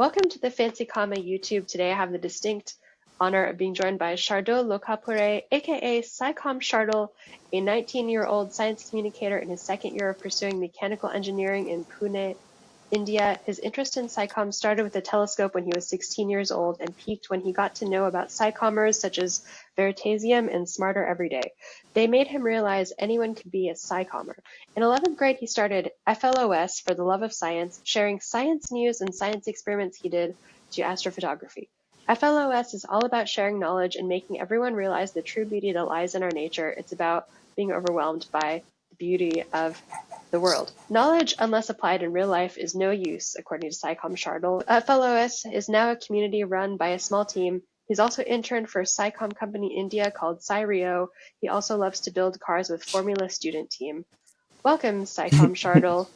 Welcome to the Fancy Comma YouTube. Today I have the distinct honor of being joined by Shardul Lokapure, aka SciComm Shardul, a 19-year-old science communicator in his second year of pursuing mechanical engineering in Pune, India. His interest in SciComm started with a telescope when he was 16 years old and peaked when he got to know about SciCommers such as Veritasium and Smarter Everyday. They made him realize anyone could be a SciCommer. In 11th grade, he started FLOS for the love of science, sharing science news and science experiments he did to astrophotography. FLOS is all about sharing knowledge and making everyone realize the true beauty that lies in our nature. It's about being overwhelmed by the beauty of the world. Knowledge, unless applied in real life, is no use, according to SciComm Shardul. FLOS is now a community run by a small team. He's also interned for a SciComm company in India called SciRio. He also loves to build cars with Formula student team. Welcome, SciComm Shardul.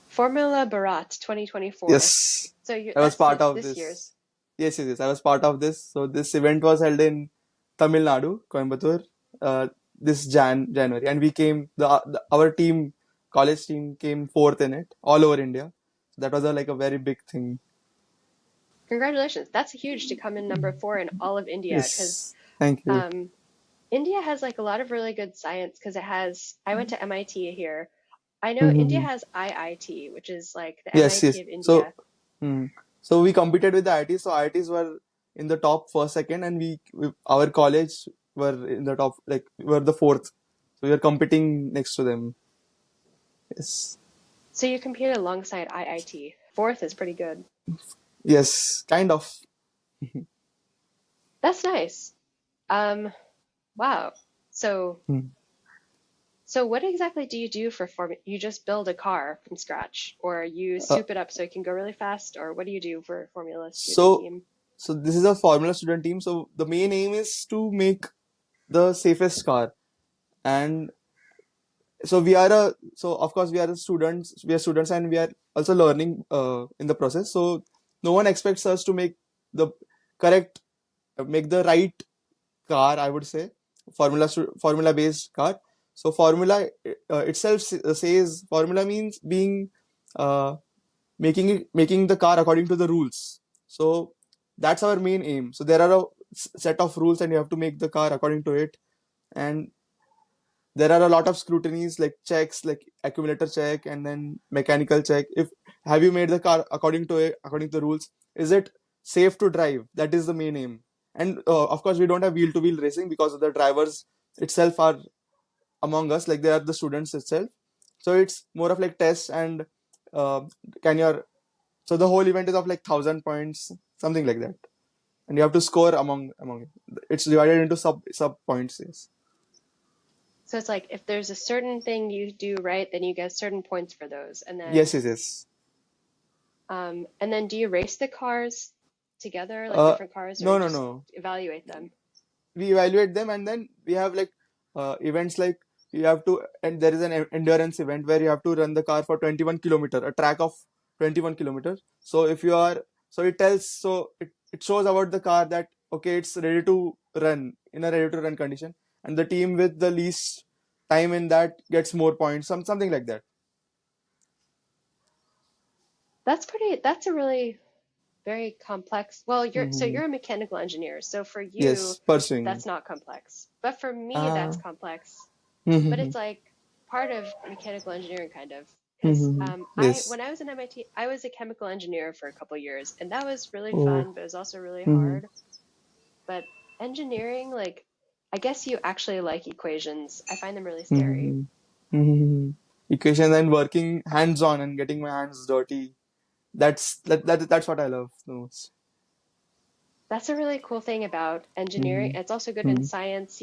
Formula Bharat 2024. Yes, So I was part of this this. year's. Yes, I was part of this. So this event was held in Tamil Nadu, Coimbatore, this January, and we came. Our team, college team, came fourth in it all over India. So that was like a very big thing. Congratulations. That's huge to come in number 4 in all of India because Yes, thank you. India has like a lot of really good science because it has, I went to MIT here. I know India Hmm. has IIT, which is like the Yes, MIT yes. of India. So we competed with the IITs. So IITs were in the top first, second, and our college were in the top, like we were the fourth. So we were competing next to them. Yes. So you competed alongside IIT. Fourth is pretty good. Yes, kind of. That's nice. Um, wow. So Hmm. so what exactly do you do for Formula? You just build a car from scratch, or you Uh, soup it up so it can go really fast, or what do you do for Formula student so, team? so this is a Formula student team. So the main aim is to make the safest car, and so of course we are students. We are students, and we are also learning in the process. So no one expects us to the correct, make the right car, I would say, formula based car. So formula itself says formula means being uh, making the car according to the rules. So that's our main aim. So there are a set of rules, and you have to make the car according to it. And there are a lot of scrutinies, like checks, like accumulator check and then mechanical check. If have you made the car according to it, according to the rules? Is it safe to drive? That is the main aim. And of course we don't have wheel to wheel racing because the drivers itself are among us, like they are the students itself. So it's more of like tests, and uh, can your so the whole event is of like 1,000 points, something like that, and you have to score among it. It's divided into sub points. Yes. So it's like if there's a certain thing you do right, then you get certain points for those, Yes. and then do you race the cars together, like Uh, different cars, or no, you no, just no. evaluate them? We evaluate them, and then we have like events like you have to, and there is an endurance event where you have to run the car for 21 kilometer, a track of 21 kilometers. So if you are, so it tells, so it shows about the car that okay, it's ready to run in a ready to run condition, and the team with the least time in that gets more points, something like that. That's a really very complex. Well, Hmm. you're a mechanical engineer, so for you Yes, pursuing. that's not complex. But for me that's Ah. complex. But Hmm. it's like part of mechanical engineering kind of. Because Hmm. I Yes. when I was in MIT, I was a chemical engineer for a couple years, and that was really Oh. fun, but it was also really Hmm. hard. But engineering, like, I guess you actually like equations. I find them really scary. Hmm. Hmm. Equation and working hands on and getting my hands dirty. That's what I love the most. That's a really cool thing about engineering. Hmm. It's also good in Hmm. science.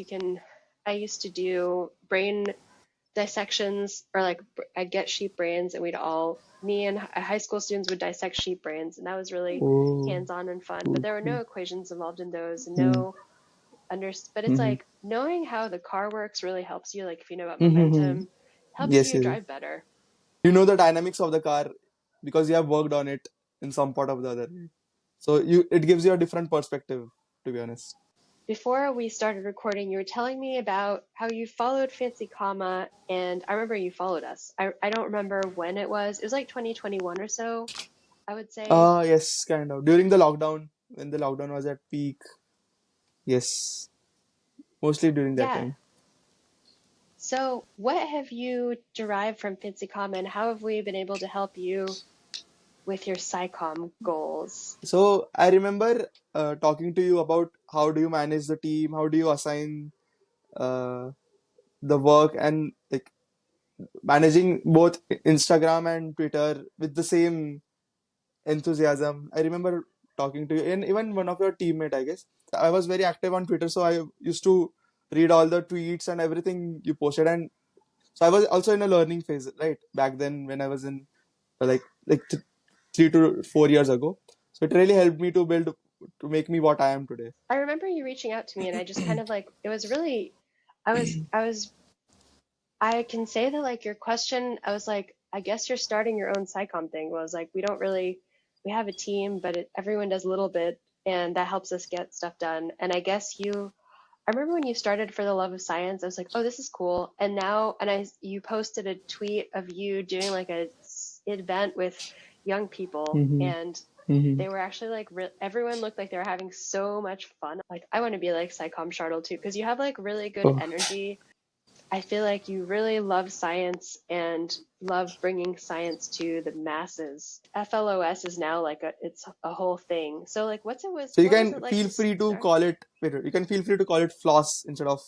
I used to do brain dissections, or like I'd get sheep brains, and me and high school students would dissect sheep brains, and that was really Oh. hands-on and fun. But Cool, there were cool. no equations involved in those, and Hmm. but it's Hmm. like knowing how the car works really helps you. Like if you know about Hmm. momentum, helps Yes, you yes. drive better. You know the dynamics of the car because you have worked on it in some part of the other. So it gives you a different perspective, to be honest. Before we started recording, you were telling me about how you followed Fancy Comma, and I remember you followed us. I don't remember when it was. It was like 2021 or so. I would say. Yes, kind of. During the lockdown, when the lockdown was at peak. Yes, mostly during that Yeah. time. So, what have you derived from FinCom and how have we been able to help you with your SciComm goals? So I remember talking to you about how do you manage the team, how do you assign uh, the work, and like managing both Instagram and Twitter with the same enthusiasm. I remember talking to you, and even one of your teammate, I guess. I was very active on Twitter, so I used to read all the tweets and everything you posted, and so I was also in a learning phase, right? Back then, when I was in like 3 to 4 years ago. So it really helped me to build to make me what I am today. I remember you reaching out to me and I just kind of like it was really I was I can say that like your question, I was like, I guess you're starting your own SciComm thing. Was like we don't really we have a team, but everyone does a little bit and that helps us get stuff done. And I guess I remember when you started For the Love of Science, I was like, oh, this is cool. And now, you posted a tweet of you doing like a event with young people, Mm-hmm. and Mm-hmm. they were actually like, everyone looked like they were having so much fun. Like, I want to be like SciComm Shardul too, because you have like really good Oh, energy. I feel like you really love science and love bringing science to the masses. FLOS is now like it's a whole thing. So like, so you what was can it like feel to free to start? call it. Wait, you can feel free to call it FLOS instead of.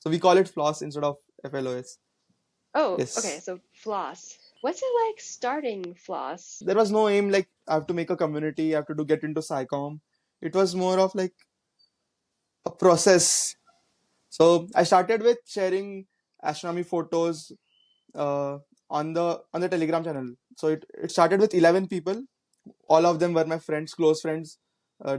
So we call it FLOS instead of FLOS. Oh, okay. Yes. So floss. What's it like starting floss? There was no aim like I have to make a community, I have to do get into SciComm. It was more of like a process. So I started with sharing astronomy photos uh, on the Telegram channel. So it started with 11 people. All of them were my friends, close friends,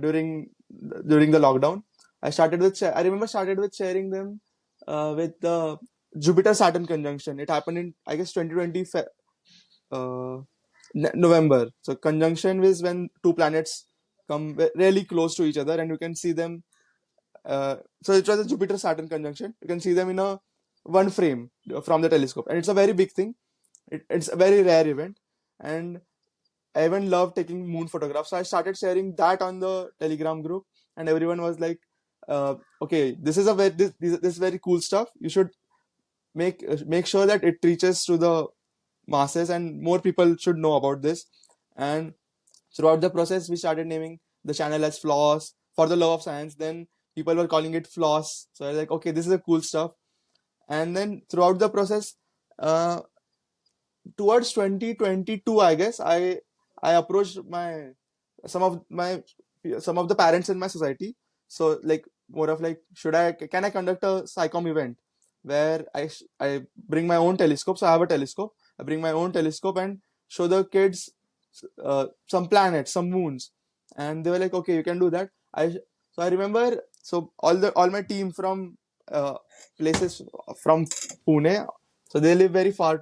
during the lockdown. I remember started with sharing them with the Jupiter Saturn conjunction. It happened in I guess 2020 uh, November. So conjunction is when two planets come really close to each other and you can see them. So it was a Jupiter Saturn conjunction. You can see them in a one frame from the telescope, and it's a very big thing. It's a very rare event, and I even love taking moon photographs. So I started sharing that on the Telegram group, and everyone was like, "Okay, this is a this is very cool stuff. You should make sure that it reaches to the masses, and more people should know about this." And throughout the process, we started naming the channel as FLOS for the love of science. Then people were calling it FLOS. So I was like, "Okay, this is a cool stuff." And then throughout the process, uh, towards 2022, I guess I approached my some of my some of the parents in my society. So like more of like, should I can I conduct a SciComm event where I bring my own telescope. So I have a telescope. I bring my own telescope and show the kids some planets, some moons, and they were like, okay, you can do that. I remember, so all my team from uh, places from Pune, so they live very far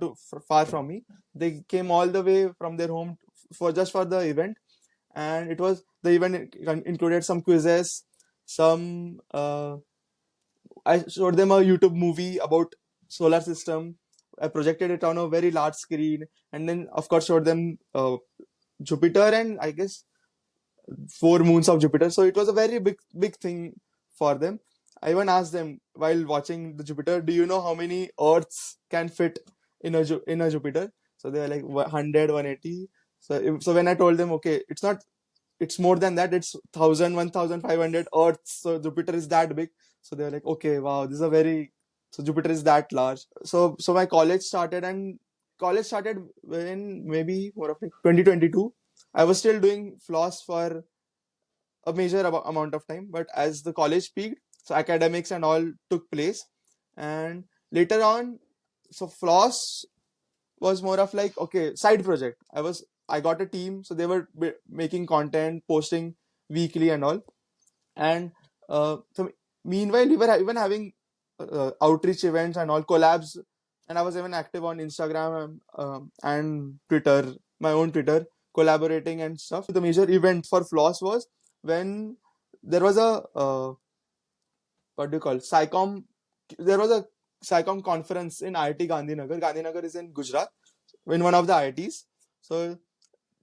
from me. They came all the way from their home for just for the event, and the event included some quizzes, some I showed them a YouTube movie about solar system. I projected it on a very large screen, and then of course showed them Jupiter and I guess four moons of Jupiter. So it was a very big thing for them. I even asked them while watching the Jupiter, do you know how many Earths can fit in a Jupiter? So they were like 100, 180. So when I told them, okay, it's more than that. It's 1,000, 1,500 Earths. So Jupiter is that big. So they were like, okay, wow, this is a very so Jupiter is that large. So my college started when maybe more of like 2022. I was still doing floss for a major amount of time, but as the college peaked, so academics and all took place, and later on, so floss was more of like, okay, side project. I got a team, so they were making content, posting weekly and all, and so meanwhile we were even having outreach events and all collabs, and I was even active on Instagram and Twitter, my own Twitter, collaborating and stuff. The major event for floss was when there was a what do you call SciComm there was a SciComm conference in IIT Gandhinagar. Gandhinagar is in Gujarat, in one of the IITs. So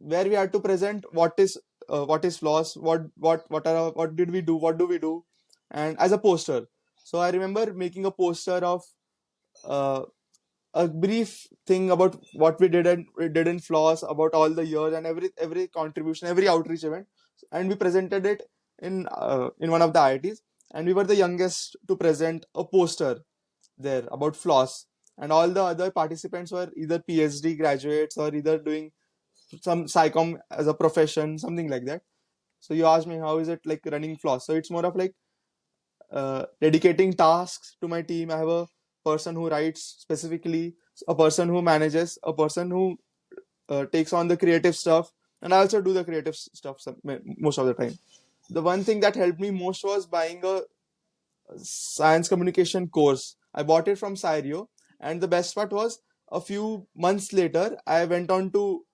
where we had to present what is FLOS, what did we do, what do we do, and as a poster. So I remember making a poster of uh, a brief thing about what we did in FLOS, about all the years and every contribution, every outreach event, and we presented it in one of the IITs, and we were the youngest to present a poster there about FLOS, and all the other participants were either PhD graduates or either doing some SciComm as a profession, something like that. So you asked me how is it like running FLOS. So it's more of like dedicating tasks to my team. I have a person who writes specifically, a person who manages, a person who takes on the creative stuff, and I also do the creative stuff most of the time. The one thing that helped me most was buying a science communication course. I bought it from SciRio, and the best part was a few months later, I went on to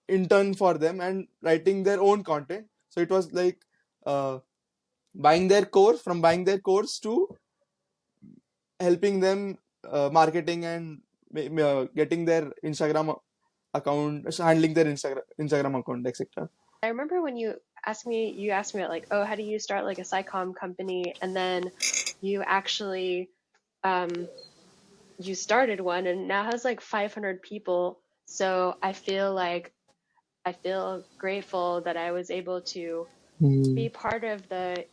intern for them and writing their own content. So it was like uh, buying their course to helping them marketing and getting their Instagram account, handling their Instagram account, etc. I remember when you asked me like, oh, how do you start like a SciComm company? And then you actually um, you started one and now has like 500 people. So I feel grateful that I was able to Hmm. be part of the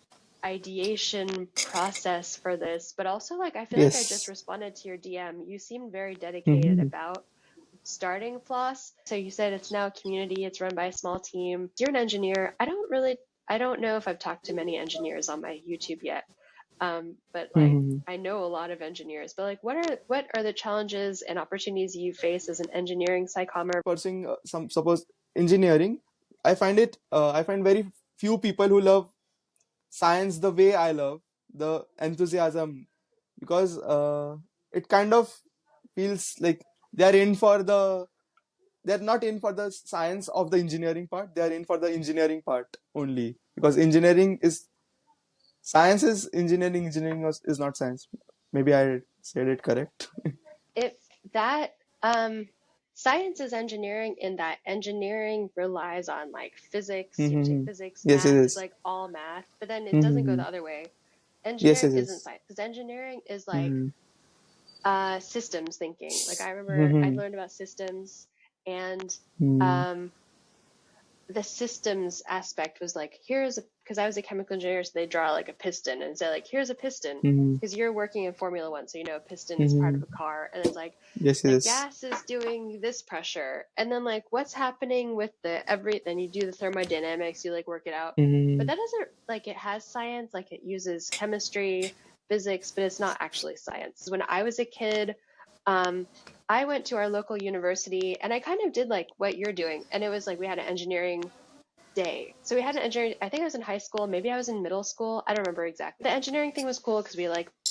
ideation process for this, but also like I feel like I just Yes. responded to your DM. You seemed very dedicated Hmm. about starting FLOSS. So you said it's now a community, it's run by a small team. You're an engineer. I don't know if I've talked to many engineers on my YouTube yet. But like Hmm. I know a lot of engineers, but like what are the challenges and opportunities you face as an engineering psychommer? Pursuing some suppose engineering, I find very few people who love science the way I love the enthusiasm, because it kind of feels like they're in for the they're not in for the science of the engineering part, they're in for the engineering part only, because engineering is science is engineering, is not science. Maybe I said it correct. It that science is engineering in that engineering relies on like physics. You have to take Hmm. physics, Yes, it math is is. like all math, but then it doesn't go Hmm. the other way. Yes, Engineering it isn't is. science because engineering is like Hmm. systems thinking. Like I remember I Hmm. learned about systems and Hmm. um the systems aspect was like here's a because I was a chemical engineer, so they draw like a piston and say like here's a piston Hmm. because you're working in Formula One, so you know a piston is part Hmm. of a car, and it's like Yes, it the is. gas is doing this pressure, and then like what's happening with the every then you do the thermodynamics, you like work it out, but Hmm. that doesn't like it has science, like it uses chemistry, physics, but it's not actually science. When I was a kid, um, I went to our local university and I kind of did like what you're doing. And it was like we had an engineering day. So we had an engineering, I think I was in high school, maybe I was in middle school. I don't remember exactly. The engineering thing was cool because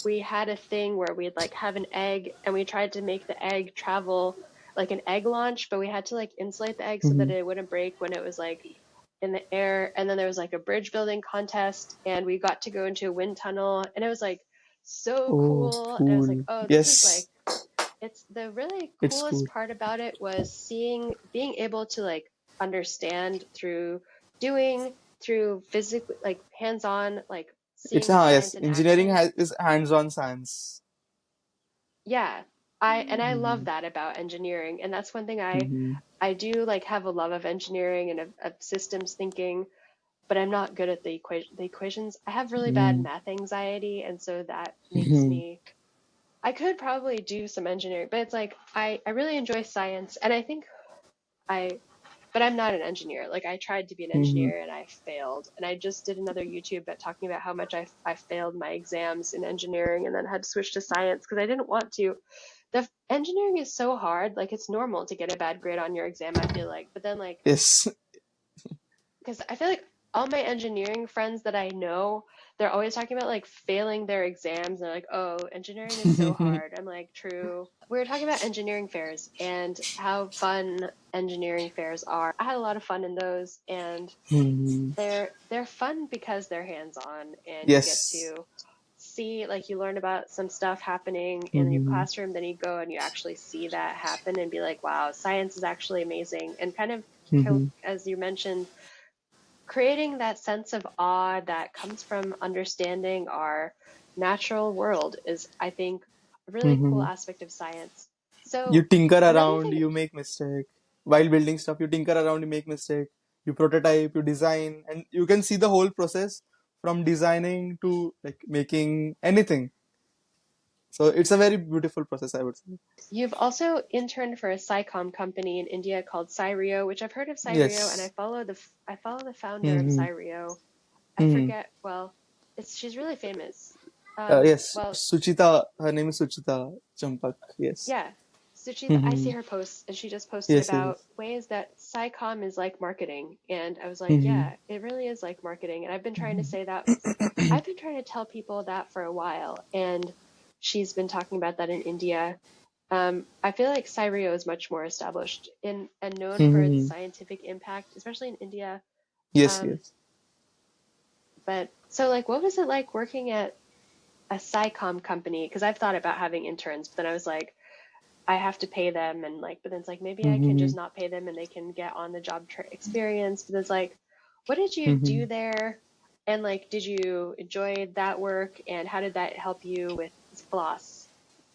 we had a thing where we'd like have an egg and we tried to make the egg travel like an egg launch, but we had to like insulate the egg so that Hmm. it wouldn't break when it was like in the air. And then there was like a bridge building contest and we got to go into a wind tunnel and it was like so Oh, cool. And I was like, cool. oh, this is like Yes, it's the really it's coolest cool. part about it was being able to like understand through doing, through physically, like hands on, like It's seeing science yes. in Engineering action. is hands-on science. Yeah. I love Hmm. that about engineering. And that's one thing Hmm. I do like have a love of engineering and of systems thinking, but I'm not good at the equations. I have really bad Hmm. math anxiety, and so that makes Hmm. me I could probably do some engineering, but it's like I really enjoy science and I think I but I'm not an engineer. Like I tried to be an Hmm. engineer and I failed. And I just did another YouTube about talking about how much I failed my exams in engineering and then had to switch to science because I didn't want to. The engineering is so hard. Like it's normal to get a bad grade on your exam, I feel like. But then like Yes. because I feel like all my engineering friends that I know, they're always talking about like failing their exams. They're like, oh, engineering is so hard. I'm like, true. We were talking about engineering fairs and how fun engineering fairs are. I had a lot of fun in those, and Hmm. they're fun because they're hands on and you get Yes. to see like you learn about some stuff happening in your Hmm. classroom, then you go and you actually see that happen and be like, wow, science is actually amazing, and kind of Mm-hmm. as you mentioned, creating that sense of awe that comes from understanding our natural world is, I think, a really cool Mm-hmm. aspect of science. You So tinker another around, thing you make mistake. While building stuff, you tinker around, you make mistake. You prototype, you design, and you can see the whole process from designing to like making anything. So it's a very beautiful process, I would say. you've also interned for a SciComm company in India called SciRio, which I've heard of SciRio, and Yes. I follow the founder of Mm-hmm. SciRio. I Mm-hmm. forget, well, it's she's really famous. Yes, Well, Suchita. Her name is Suchita Champak. Yes. yeah. Suchita, I see Mm-hmm. her posts, and she just posted Yes. Yes. about Yes. ways that SciComm is like marketing. And I was like, Mm-hmm. yeah, it really is like marketing. And Mm-hmm. I've been trying to tell people that for a while. And she's been talking about that in India. I feel like SciRio is much more established in and known for its Mm-hmm. scientific impact, especially in India. Yes. Um, Yes. but so like, what was it like working at a SciComm company? Because I've thought about having interns, but then I was like, I have to pay them, and like, but then it's like maybe I can Mm-hmm. just not pay them and they can get on the job experience. But it's like, what did you Mm-hmm. do there? And like, did you enjoy that work? And how did that help you with FLOS?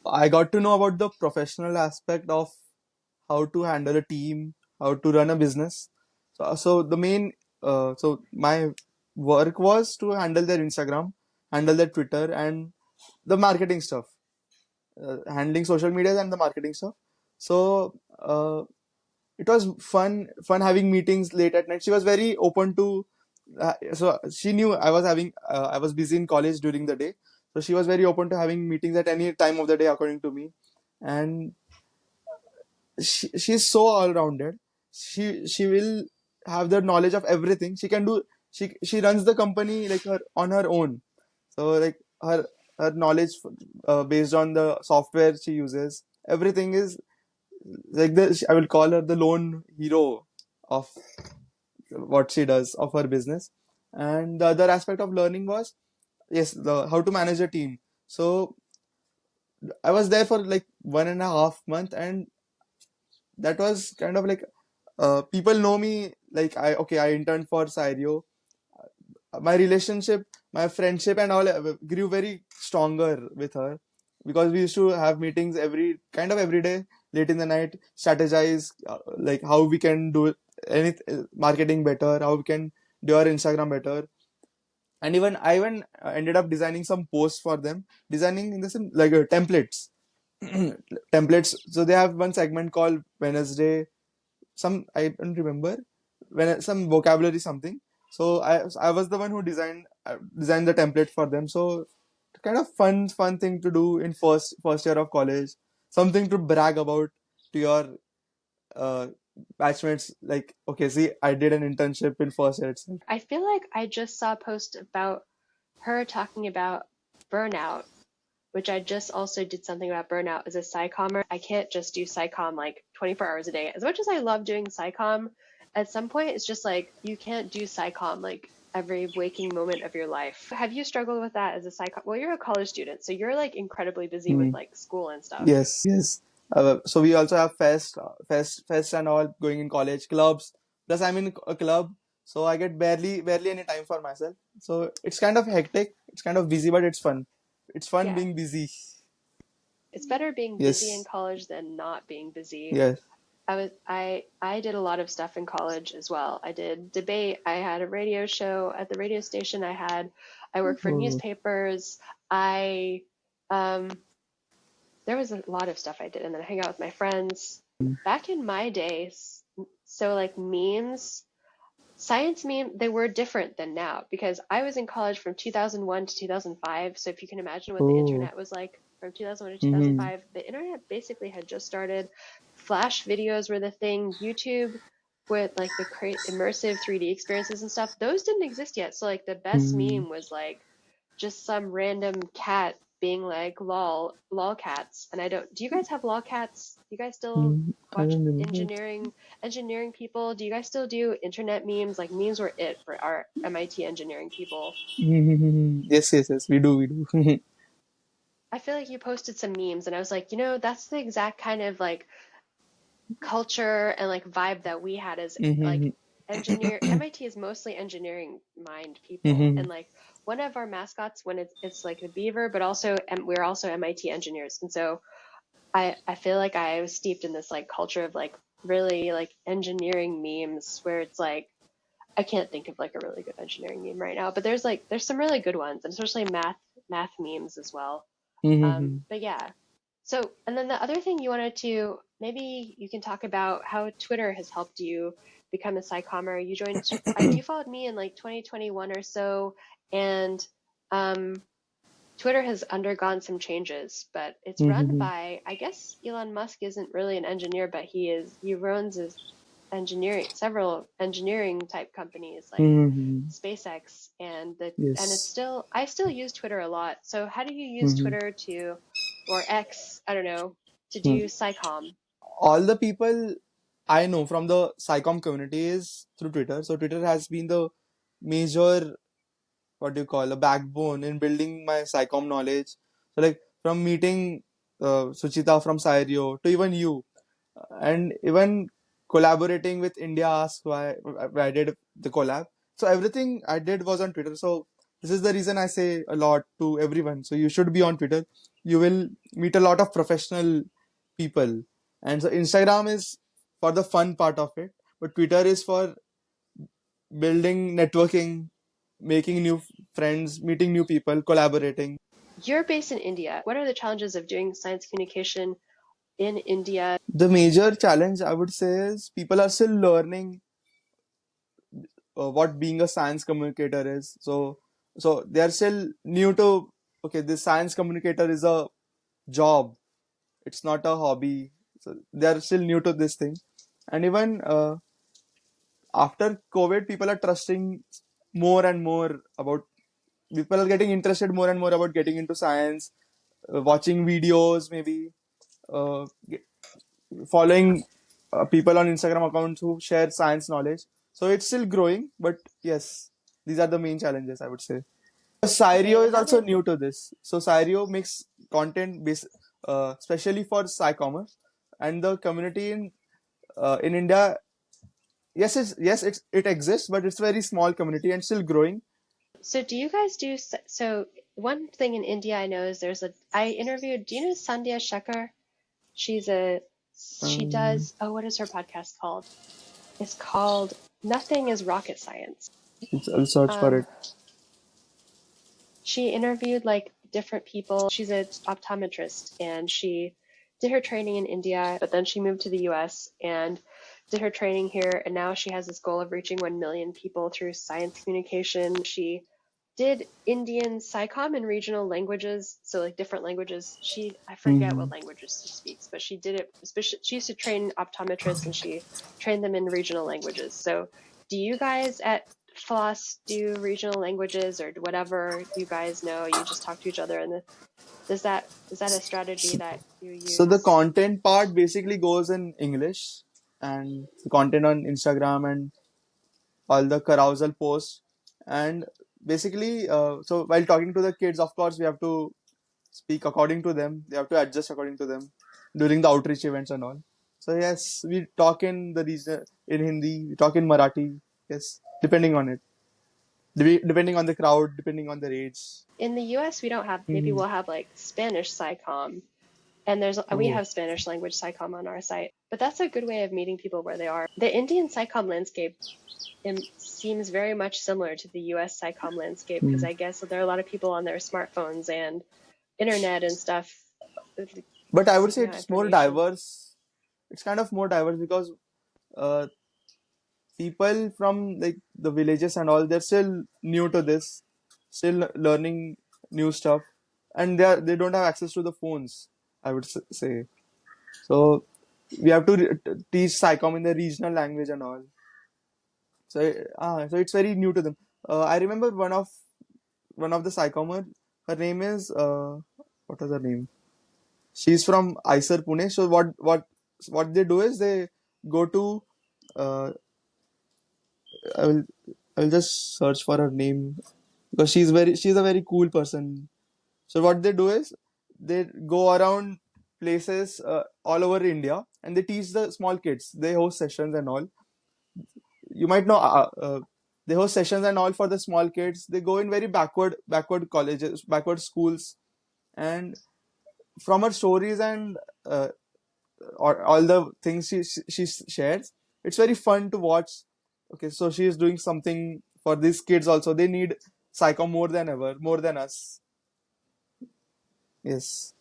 I got to know about the professional aspect of how to handle a team, how to run a business. So the main, so my work was to handle their Instagram, handle their Twitter, and the marketing stuff, handling social media and the marketing stuff. So it was fun having meetings late at night. She was very open to, so she knew I was busy in college during the day. So she was very open to having meetings at any time of the day, according to me. And she's so all-rounded. She will have the knowledge of everything. She can do, she runs the company like her on her own. So like her knowledge based on the software she uses, everything is like the I will call her the lone hero of what she does of her business. And the other aspect of learning was, yes, the how to manage a team. So I was there for like 1.5 months, and that was kind of like, people know me like I interned for SciRio. My relationship, my friendship, and all grew very stronger with her because we used to have meetings every day, late in the night, strategize like how we can do any marketing better, how we can do our Instagram better, and even I even ended up designing some posts for them, designing in the same like templates, templates. So they have one segment called Wednesday, some I don't remember, when some vocabulary something. So I was the one who designed the template for them. So kind of fun thing to do in first year of college, something to brag about to your uh, batchmates. Like, okay, see, I did an internship in first year itself. I feel like I just saw a post about her talking about burnout, which I just also did something about burnout as a SciCommer. I can't just do SciComm like 24 hours a day. As much as I love doing SciComm, at some point it's just like you can't do SciComm like every waking moment of your life. Have you struggled with that as a SciComm? Well, you're a college student, so you're like incredibly busy with Hmm. like school and stuff. Yes. So we also have fest and all going in college clubs. Plus, I'm in a club, so I get barely any time for myself. So it's kind of hectic. It's kind of busy, but it's fun. It's fun Yeah, being busy. it's better being busy in Yes. college than not being busy. Yes. I did a lot of stuff in college as well. I did debate. I had a radio show at the radio station. I worked for Oh. newspapers. I um there was a lot of stuff I did, and then I hang out with my friends. Back in my days, so like memes, science meme, they were different than now because I was in college from 2001 to 2005. So if you can imagine what the Oh. internet was like from 2001 to Mm-hmm. 2005, the internet basically had just started. Flash videos were the thing. YouTube with like the immersive 3D experiences and stuff, those didn't exist yet. So like the best Mm-hmm. meme was like just some random cat being like lol cats. And I don't, do you guys have lol cats? Do you guys still I watch don't remember. engineering people? Do you guys still do internet memes? Like memes were it for our MIT engineering people. Mm-hmm. Yes. We do. I feel like you posted some memes and I was like, you know, that's the exact kind of like culture and like vibe that we had as like Mm-hmm. engineer. MIT is mostly engineering mind people, Mm-hmm. and like one of our mascots when it's like the beaver, but also we're also MIT engineers, and so I feel like I was steeped in this like culture of like really like engineering memes where it's like I can't think of like a really good engineering meme right now, but there's some really good ones, and especially math memes as well. Mm-hmm. But yeah. So, and then the other thing you wanted to maybe you can talk about how Twitter has helped you become a SciCommer. You joined, you followed me in like 2021 or so, and um, Twitter has undergone some changes, but it's run Mm-hmm. by, I guess Elon Musk isn't really an engineer, but he runs his several engineering type companies like Mm-hmm. SpaceX and it's Yes. still I still use Twitter a lot. So how do you use Mm-hmm. Twitter to or X, I don't know, to do SciComm? All the people I know from the SciComm community is through Twitter. So Twitter has been the major, what do you call, a backbone in building my SciComm knowledge. So like from meeting Suchita from SciRio to even you, and even collaborating with India Ask why I did the collab. So everything I did was on Twitter. So this is the reason I say a lot to everyone. So you should be on Twitter. You will meet a lot of professional people. And so Instagram is for the fun part of it, but Twitter is for building, networking, making new friends, meeting new people, collaborating. You're based in India. What are the challenges of doing science communication in India? The major challenge I would say is people are still learning what being a science communicator is. So they are still new to, okay, this science communicator is a job. It's not a hobby. So they are still new to this thing. And even after COVID, people are trusting more and more about. People are getting interested more and more about getting into science, watching videos, maybe uh, following people on Instagram accounts who share science knowledge. So it's still growing, but yes, these are the main challenges I would say. Okay, SciRio and is how also did new to this. So SciRio makes content based, especially for SciCommers, and the community in India. It exists, but it's a very small community and still growing. so do you guys do so one thing in India I know is there's a I interviewed, do you know Sandhya Shekhar? She's a she Um, does, oh, what is her podcast called? It's called Nothing is Rocket Science. I'll search for Um, it. she interviewed like different people. She's an optometrist and she did her training in India, but then she moved to the US and did her training here. And now she has this goal of reaching 1 million people through science communication. She did Indian SciComm in regional languages, so like different languages. I forget what Mhm. languages she speaks, but she did it, especially, she used to train optometrists and she trained them in regional languages. So do you guys at FLOS do regional languages or whatever you guys know? You just talk to each other, and is that a strategy that you So the use? content part basically goes in English, and the content on Instagram and all the carousel posts. And basically, so while talking to the kids, of course, we have to speak according to them. They have to adjust according to them during the outreach events and all. So yes, we talk in the region in Hindi, we talk in Marathi. Yes, depending on it, depending on the crowd, depending on their age. In the US, we don't have, maybe Hmm. we'll have like Spanish SciComm, and we Oh. have Spanish language SciComm on our site. But that's a good way of meeting people where they are. The Indian SciComm landscape seems very much similar to the US SciComm landscape because Hmm. I guess there are a lot of people on their smartphones and internet and stuff But I would say seeking out it's more information. diverse. It's kind of more diverse because uh, people from like the villages and all, they're still new to this, still learning new stuff, and they don't have access to the phones, I would say. So we have to teach SciComm in the regional language and all. So it's very new to them. I remember one of the SciCommer. Her name is what was her name? She's from ISER Pune. So what they do is they go to uh, I will I'll just search for her name because she's a very cool person. So what they do is they go around places all over India and they teach the small kids. They host sessions and all. You might know, they host sessions and all for the small kids. They go in very backward colleges, backward schools, and from her stories and or all the things she shares, it's very fun to watch. Okay, so she is doing something for these kids also. They need SciComm more than ever, more than us. Yes.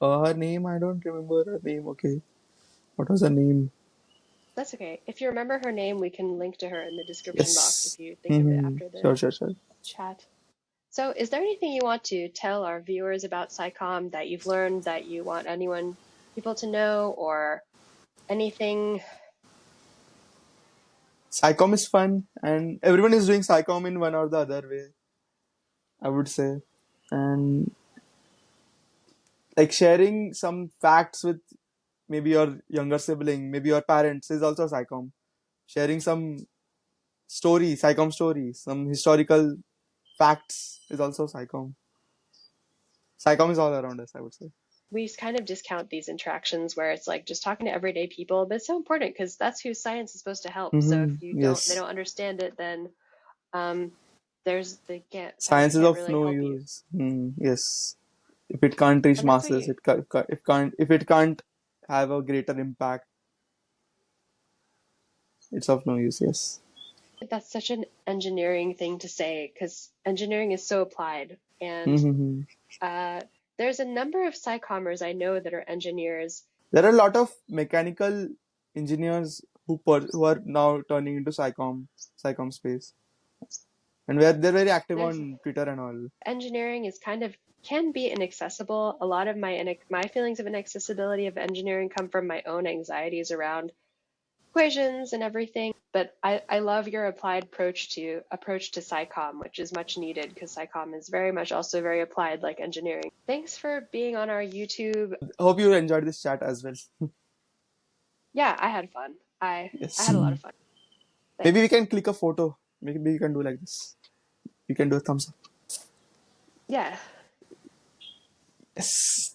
Her name, I don't remember her name. Okay, what was her name? That's okay. If you remember her name, we can link to her in the description box if Yes. you think of it Hmm. after the Sure, sure, sure. chat. So, is there anything you want to tell our viewers about SciComm that you've learned that you want people to know, or anything? SciComm is fun, and everyone is doing SciComm in one or the other way, I would say. And like sharing some facts with maybe your younger sibling, maybe your parents is also SciComm. Sharing some SciComm stories, some historical facts is also SciComm. SciComm is all around us, I would say. We kind of discount these interactions where it's like just talking to everyday people, but it's so important because that's who science is supposed to help. So if they Yes. don't understand it, then um, science Science is can't of really no help you. use. Yes. If it can't reach And that's what masses, you if it can't have a greater impact, it's of no use. Yes. that's such an engineering thing to say because engineering is so applied. And Mm-hmm. uh, there's a number of SciCommers I know that are engineers. There are a lot of mechanical engineers who are now turning into SciComm space, and they're very active There's on Twitter and all. engineering is kind of can be inaccessible. A lot of my feelings of inaccessibility of engineering come from my own anxieties around equations and everything. But I love your applied approach to SciComm, which is much needed because SciComm is very much also very applied like engineering. Thanks for being on our YouTube. Hope you enjoyed this chat as well. Yeah, I had fun. I Yes. had a lot of fun. Maybe we Thanks. can click a photo. Maybe we can do like this. We can do a thumbs up. Yeah. Yes.